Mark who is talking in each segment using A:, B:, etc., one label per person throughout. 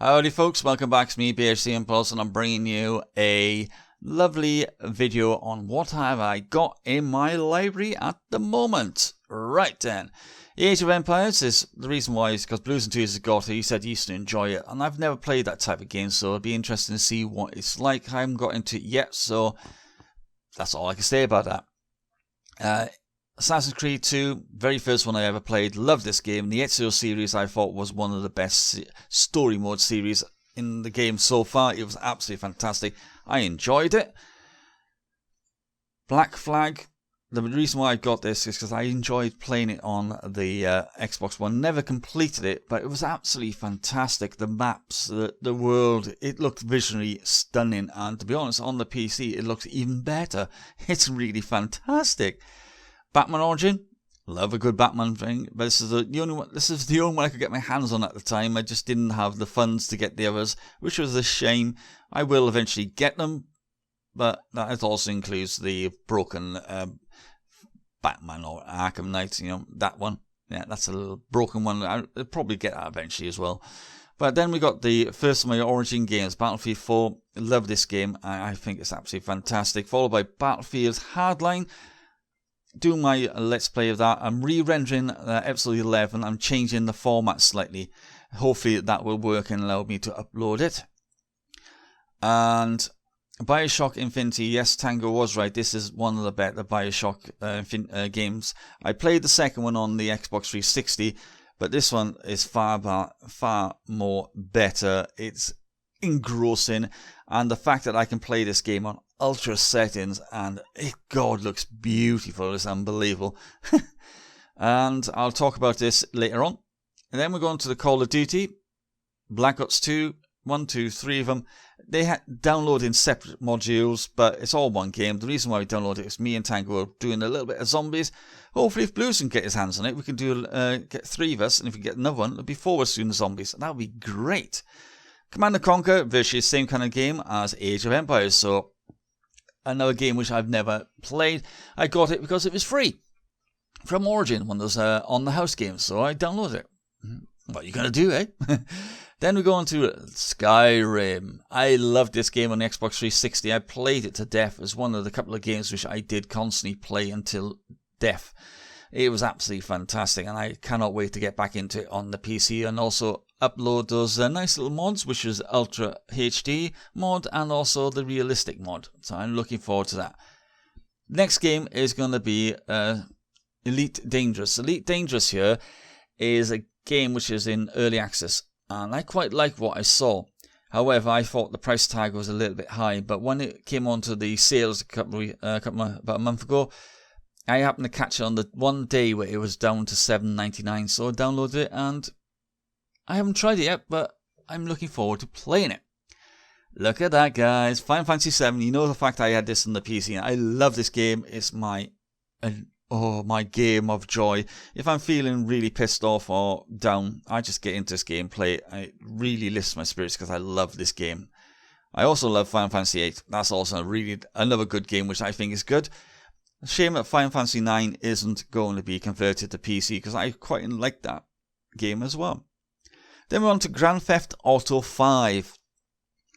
A: Howdy folks, welcome back to me, BHC Impulse, and I'm bringing you a lovely video on what have I got in my library at the moment. Right then, Age of Empires is the reason why is because Blues and Twos has got it. He said he used to enjoy it, and I've never played that type of game, so it'll be interesting to see what it's like. I haven't got into it yet, so that's all I can say about that. Assassin's Creed 2, very first one I ever played, loved this game. The Ezio series I thought was one of the best story mode series in the game so far. It was absolutely fantastic. I enjoyed it. Black Flag, the reason why I got this is because I enjoyed playing it on the Xbox One. Never completed it, but it was absolutely fantastic. The maps, the world, it looked visually stunning. And to be honest, on the PC, it looks even better. It's really fantastic. Batman Origin, love a good Batman thing, but this is the only one. This is the only one I could get my hands on at the time. I just didn't have the funds to get the others, which was a shame. I will eventually get them, but that also includes the broken Batman or Arkham Knight. You know that one. Yeah, that's a little broken one. I'll probably get that eventually as well. But then we got the first of my Origin games, Battlefield 4. Love this game. I think it's absolutely fantastic. Followed by Battlefield Hardline. Do my let's play of that. I'm re-rendering episode 11. I'm changing the format slightly. Hopefully that will work and allow me to upload it. And Bioshock Infinite. Yes, Tango was right. This is one of the better Bioshock games. I played the second one on the Xbox 360, but this one is far more better. It's engrossing, and the fact that I can play this game on ultra settings and God looks beautiful is unbelievable. And I'll talk about this later on. And then we're going to the Call of Duty Black Ops 2, 1, 2, 3 of them. They had downloaded in separate modules, but it's all one game. The reason why we downloaded it is me and Tango are doing a little bit of zombies. Hopefully if Blues can get his hands on it, we can do get 3 of us, and if we get another one, it'll be 4 of us doing the zombies. That would be great. Command & Conquer, virtually the same kind of game as Age of Empires, so another game which I've never played. I got it because it was free from Origin, one of those on the house games, so I downloaded it. What are you going to do, eh? Then we go on to Skyrim. I loved this game on the Xbox 360. I played it to death. It was one of the couple of games which I did constantly play until death. It was absolutely fantastic, and I cannot wait to get back into it on the PC and also upload those nice little mods, which is Ultra HD mod and also the realistic mod. So I'm looking forward to that. Next game is going to be Elite Dangerous. Elite Dangerous here is a game which is in early access, and I quite like what I saw. However, I thought the price tag was a little bit high, but when it came onto the sales about a month ago, I happened to catch it on the one day where it was down to $7.99, so I downloaded it, and I haven't tried it yet, but I'm looking forward to playing it. Look at that, guys. Final Fantasy VII. You know the fact I had this on the PC. I love this game. It's my game of joy. If I'm feeling really pissed off or down, I just get into this game, play it. It really lifts my spirits because I love this game. I also love Final Fantasy VIII. That's also another good game, which I think is good. Shame that Final Fantasy IX isn't going to be converted to PC because I quite like that game as well. Then we're on to Grand Theft Auto 5.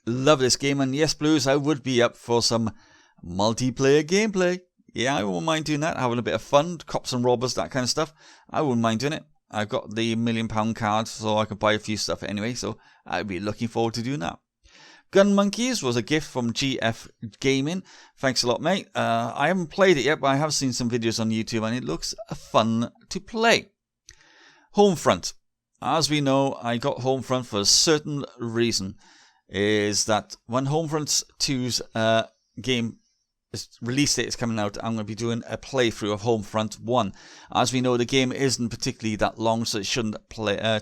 A: Love this game, and yes, Blues, I would be up for some multiplayer gameplay. Yeah, I wouldn't mind doing that, having a bit of fun, cops and robbers, that kind of stuff. I wouldn't mind doing it. I've got the £1 million card, so I could buy a few stuff anyway, so I'd be looking forward to doing that. Gun Monkeys was a gift from GF Gaming. Thanks a lot, mate. I haven't played it yet, but I have seen some videos on YouTube, and it looks fun to play. Homefront. As we know, I got Homefront for a certain reason. Is that when Homefront 2's game release date is coming out, I'm going to be doing a playthrough of Homefront 1. As we know, the game isn't particularly that long, so it shouldn't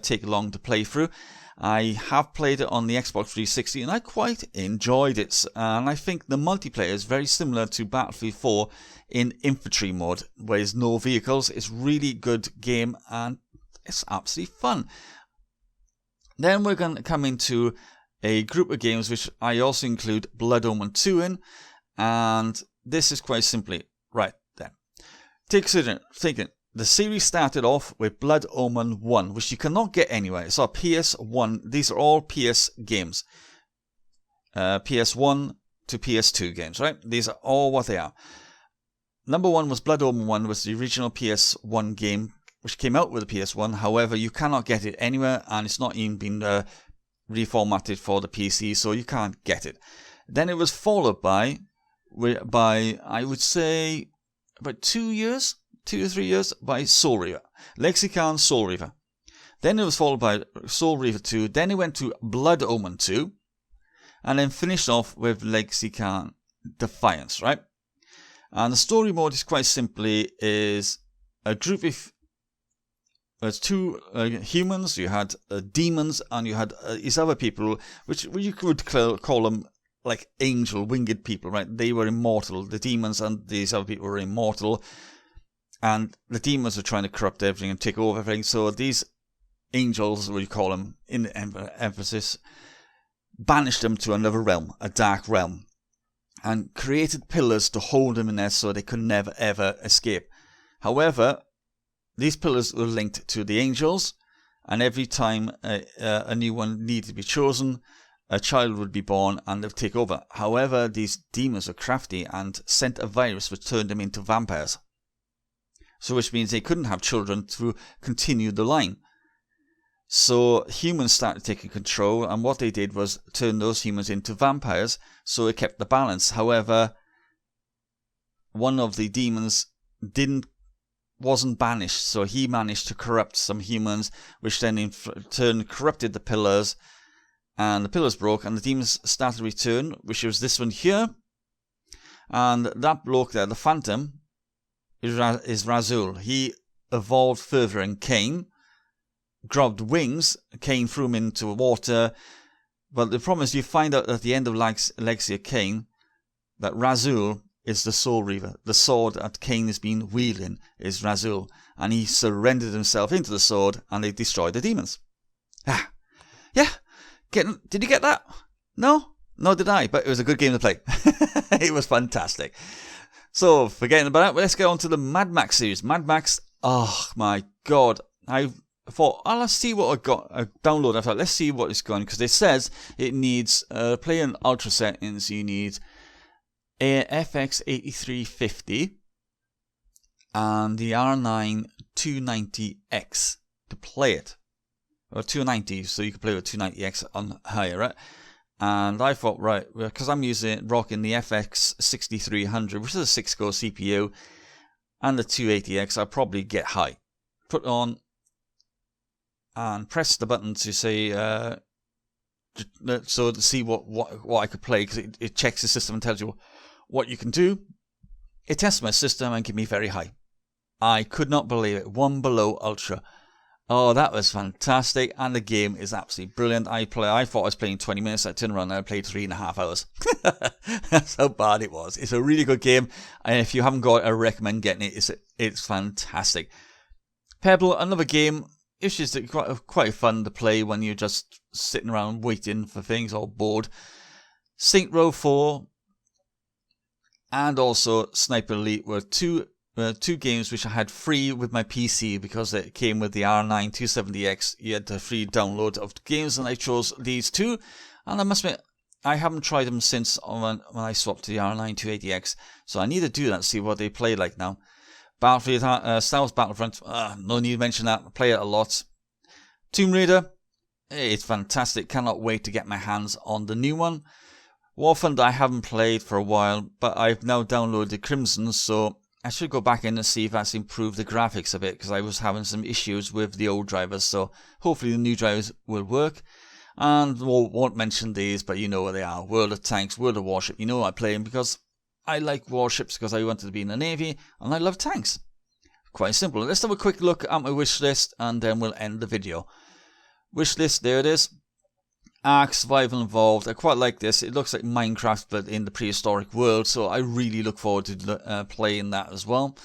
A: take long to play through. I have played it on the Xbox 360 and I quite enjoyed it. And I think the multiplayer is very similar to Battlefield 4 in infantry mode, where there's no vehicles. It's really good game and it's absolutely fun. Then we're going to come into a group of games which I also include Blood Omen 2 in. And this is quite simply, right then. Thinking, the series started off with Blood Omen 1, which you cannot get anywhere. It's our PS1. These are all PS games. PS1 to PS2 games, right? These are all what they are. Number 1 was Blood Omen 1, was the original PS1 game, which came out with the PS1. However, you cannot get it anywhere, and it's not even been reformatted for the PC, so you can't get it. Then it was followed by I would say, about 2 to 3 years, by Soul Reaver. Lexicon Soul Reaver. Then it was followed by Soul Reaver 2. Then it went to Blood Omen 2. And then finished off with Lexicon Defiance, right? And the story mode is quite simply is a group of there's two humans, you had demons, and you had these other people, which you could call them like angel, winged people, right? They were immortal. The demons and these other people were immortal. And the demons were trying to corrupt everything and take over everything. So these angels, what you call them, in emphasis, banished them to another realm, a dark realm, and created pillars to hold them in there so they could never ever escape. However, these pillars were linked to the angels, and every time a new one needed to be chosen, a child would be born and they would take over. However, these demons were crafty and sent a virus which turned them into vampires. So which means they couldn't have children to continue the line. So humans started taking control, and what they did was turn those humans into vampires, so it kept the balance. However, one of the demons wasn't banished, so he managed to corrupt some humans, which then in turn corrupted the pillars, and the pillars broke, and the demons started to return, which was this one here. And that bloke there, the Phantom, is Razul. He evolved further in Cain, grabbed wings. Cain threw him into water. But the problem is, you find out at the end of Legacy of Cain that Razul is the Soul Reaver. The sword that Cain has been wielding is Razul. And he surrendered himself into the sword, and they destroyed the demons. Ah, yeah. Did you get that? No? Nor did I, but it was a good game to play. It was fantastic. So, forgetting about that, let's get on to the Mad Max series. Mad Max, oh my god. I thought, let's see what I got. I downloaded. I thought, let's see what it's going, because it says it needs, play in ultra settings, you need a FX 8350 and the R9 290X to play it. Or 290, so you can play with 290X on higher, right? And I thought, right, because I'm rocking the FX 6300, which is a 6-core CPU, and the 280X, I'll probably get high. Put on and press the button to say, so to see what I could play, because it checks the system and tells you what you can do. It tests my system and gives me very high. I could not believe it. 1 below ultra. Oh, that was fantastic, and the game is absolutely brilliant. I thought I was playing 20 minutes, I turned around and I played 3.5 hours. That's how bad it was. It's a really good game, and if you haven't got it, I recommend getting it. It's fantastic. Pebble, another game. It's just quite fun to play when you're just sitting around waiting for things or bored. Saint Row 4 and also Sniper Elite were two games which I had free with my PC because it came with the R9 270X. You had the free download of the games, and I chose these two. And I must admit, I haven't tried them since when I swapped to the R9 280X, so I need to do that to see what they play like now. Battlefield, Star Wars Battlefront, no need to mention that. I play it a lot. Tomb Raider, it's fantastic. Cannot wait to get my hands on the new one. Warfront I haven't played for a while, but I've now downloaded Crimson, so I should go back in and see if that's improved the graphics a bit, because I was having some issues with the old drivers, so hopefully the new drivers will work. And won't mention these, but you know what they are. World of Tanks, World of Warship, you know I play them because I like warships, because I wanted to be in the Navy, and I love tanks. Quite simple. Let's have a quick look at my wish list, and then we'll end the video. Wish list, there it is. Ark Survival Involved. I quite like this. It looks like Minecraft but in the prehistoric world, so I really look forward to playing that as well.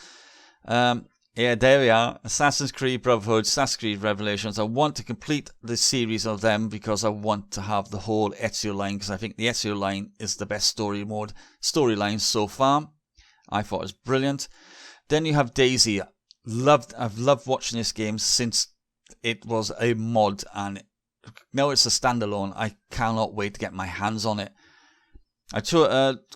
A: Yeah, there we are. Assassin's Creed Brotherhood, Assassin's Creed Revelations. I want to complete the series of them because I want to have the whole Ezio line, because I think the Ezio line is the best storyline so far. I thought it was brilliant. Then you have Daisy. I've loved watching this game since it was a mod, and now it's a standalone. I cannot wait to get my hands on it. I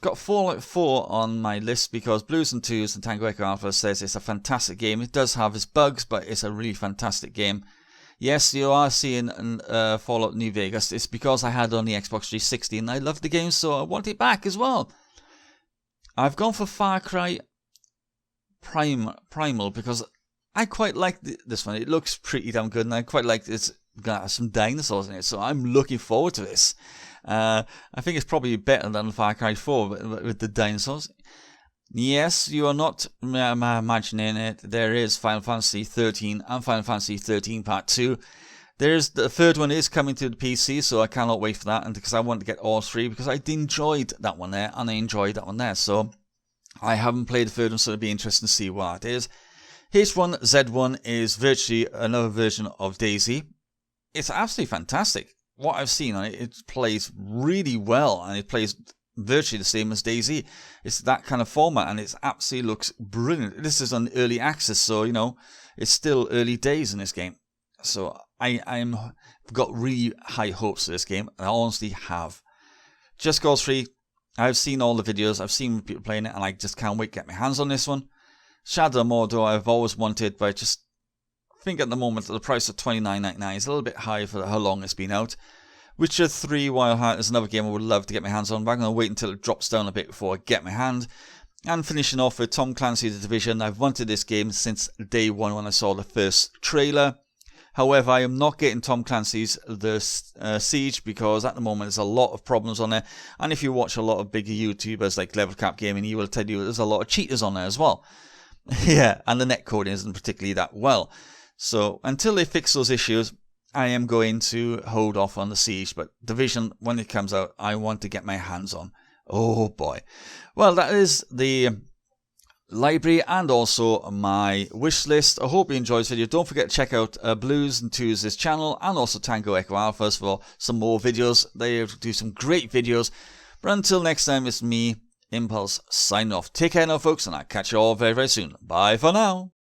A: got Fallout 4 on my list because Blues and Twos and Tango Echo Alpha says it's a fantastic game. It does have its bugs, but it's a really fantastic game. Yes, you are seeing Fallout New Vegas. It's because I had it on the Xbox 360 and I love the game, so I want it back as well. I've gone for Far Cry Primal because I quite like this one. It looks pretty damn good, and I quite like it's got some dinosaurs in it, so I'm looking forward to this. I think it's probably better than Far Cry 4 with the dinosaurs. Yes, you are not imagining it. There is Final Fantasy 13 and Final Fantasy 13 Part 2. There's the third one is coming to the PC, so I cannot wait for that, and because I want to get all three, because I enjoyed that one there and I enjoyed that one there. So I haven't played the third one, so it'll be interesting to see what it is. H1Z1 is virtually another version of DayZ. It's absolutely fantastic. What I've seen on it, it plays really well, and it plays virtually the same as DayZ. It's that kind of format, and it absolutely looks brilliant. This is on early access, so you know it's still early days in this game. So I've got really high hopes for this game, and I honestly have. Just Cause 3, I've seen all the videos, I've seen people playing it, and I just can't wait to get my hands on this one. Shadow of Mordor I've always wanted, but I just think at the moment that the price of $29.99 is a little bit high for how long it's been out. Witcher 3 Wild Heart is another game I would love to get my hands on, but I'm going to wait until it drops down a bit before I get my hand. And finishing off with Tom Clancy's The Division. I've wanted this game since day one when I saw the first trailer. However, I am not getting Tom Clancy's The Siege because at the moment there's a lot of problems on there. And if you watch a lot of bigger YouTubers like Level Cap Gaming, he will tell you there's a lot of cheaters on there as well. Yeah, and the netcoding isn't particularly that well. So until they fix those issues, I am going to hold off on The Siege. But Division, when it comes out, I want to get my hands on. Oh boy. Well, that is the library and also my wish list. I hope you enjoyed this video. Don't forget to check out Blues and Twos' channel and also Tango Echo Alphas for some more videos. They do some great videos. But until next time, it's me, Impulse, signing off. Take care now, folks, and I'll catch you all very, very soon. Bye for now.